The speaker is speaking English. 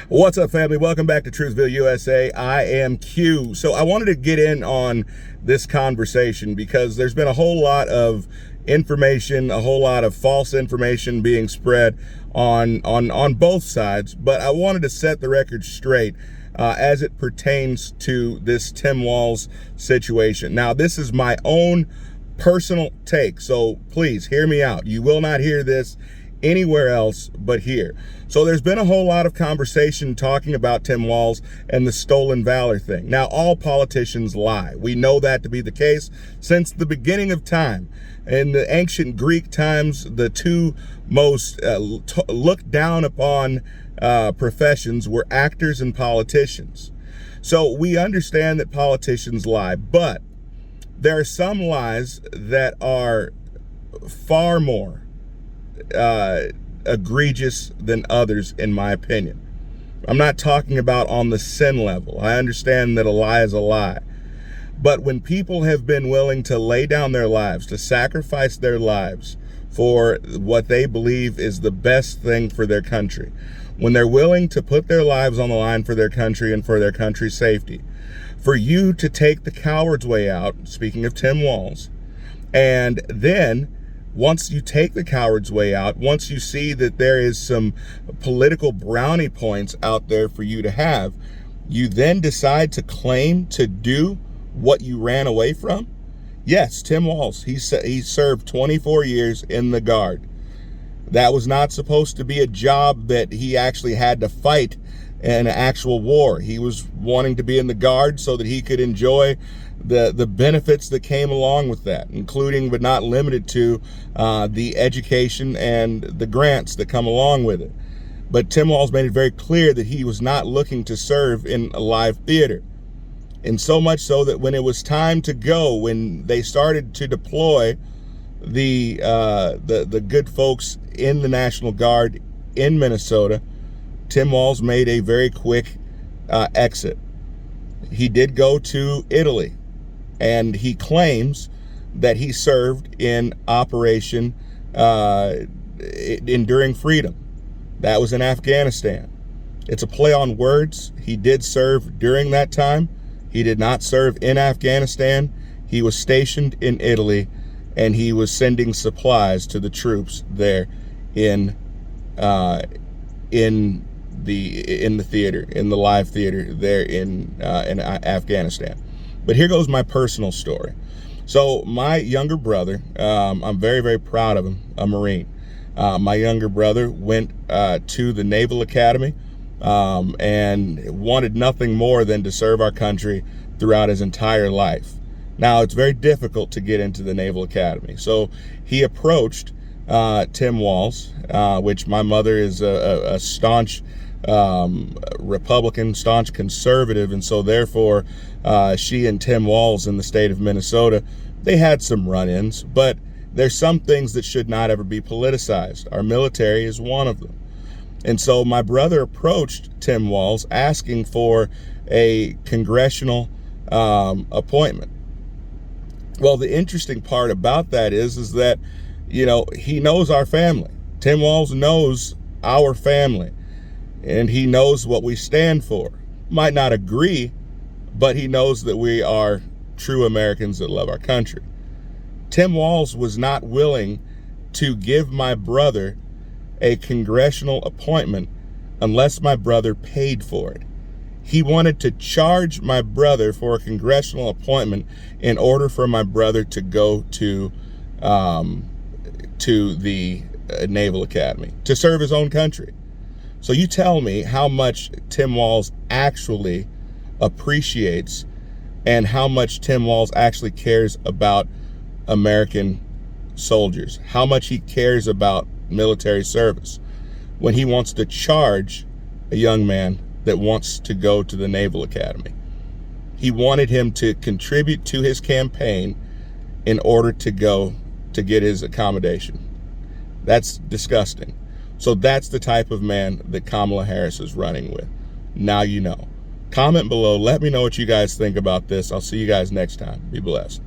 What's up, family? Welcome back to Truthville, USA. I am Q. So I wanted to get in on this conversation because there's been a whole lot of information, a whole lot of false information being spread on both sides. But I wanted to set the record straight as it pertains to this Tim Walz situation. Now, this is my own personal take, so please hear me out. You will not hear this anywhere else but here. So there's been a whole lot of conversation talking about Tim Walz and the stolen valor thing. Now, all politicians lie. We know that to be the case since the beginning of time. In the ancient Greek times, the two most looked down upon professions were actors and politicians. So we understand that politicians lie, but there are some lies that are far more egregious than others, in my opinion. I'm not talking about on the sin level. I understand that a lie is a lie. But when people have been willing to lay down their lives, to sacrifice their lives for what they believe is the best thing for their country, when they're willing to put their lives on the line for their country and for their country's safety, for you to take the coward's way out, speaking of Tim Walz, and then once you take the coward's way out, once you see that there is some political brownie points out there for you to have, you then decide to claim to do what you ran away from? Yes, Tim Walz, he served 24 years in the Guard. That was not supposed to be a job that he actually had to fight in an actual war. He was wanting to be in the Guard so that he could enjoy the benefits that came along with that, including but not limited to the education and the grants that come along with it. But Tim Walz made it very clear that he was not looking to serve in a live theater. And so much so that when it was time to go, when they started to deploy the good folks in the National Guard in Minnesota, Tim Walz made a very quick exit. He did go to Italy, and he claims that he served in Operation Enduring Freedom. That was in Afghanistan. It's a play on words. He did serve during that time. He did not serve in Afghanistan. He was stationed in Italy, and he was sending supplies to the troops there in the theater, in the live theater there in Afghanistan. But here goes my personal story. So my younger brother, I'm very, very proud of him, a Marine. My younger brother went to the Naval Academy and wanted nothing more than to serve our country throughout his entire life. Now, it's very difficult to get into the Naval Academy. So he approached Tim Walz, which my mother is a staunch Republican, staunch conservative, and so therefore she and Tim Walz in the state of Minnesota, they had some run-ins, but there's some things that should not ever be politicized. Our military is one of them. And so my brother approached Tim Walz asking for a congressional appointment. Well, the interesting part about that is that, you know, he knows our family. Tim Walz knows our family, and he knows what we stand for. Might not agree, but he knows that we are true Americans that love our country. Tim Walz was not willing to give my brother a congressional appointment unless my brother paid for it. He wanted to charge my brother for a congressional appointment in order for my brother to go to the Naval Academy to serve his own country. So you tell me how much Tim Walz actually appreciates and how much Tim Walz actually cares about American soldiers, how much he cares about military service when he wants to charge a young man that wants to go to the Naval Academy. He wanted him to contribute to his campaign in order to go to get his accommodation. That's disgusting. So that's the type of man that Kamala Harris is running with. Now you know. Comment below. Let me know what you guys think about this. I'll see you guys next time. Be blessed.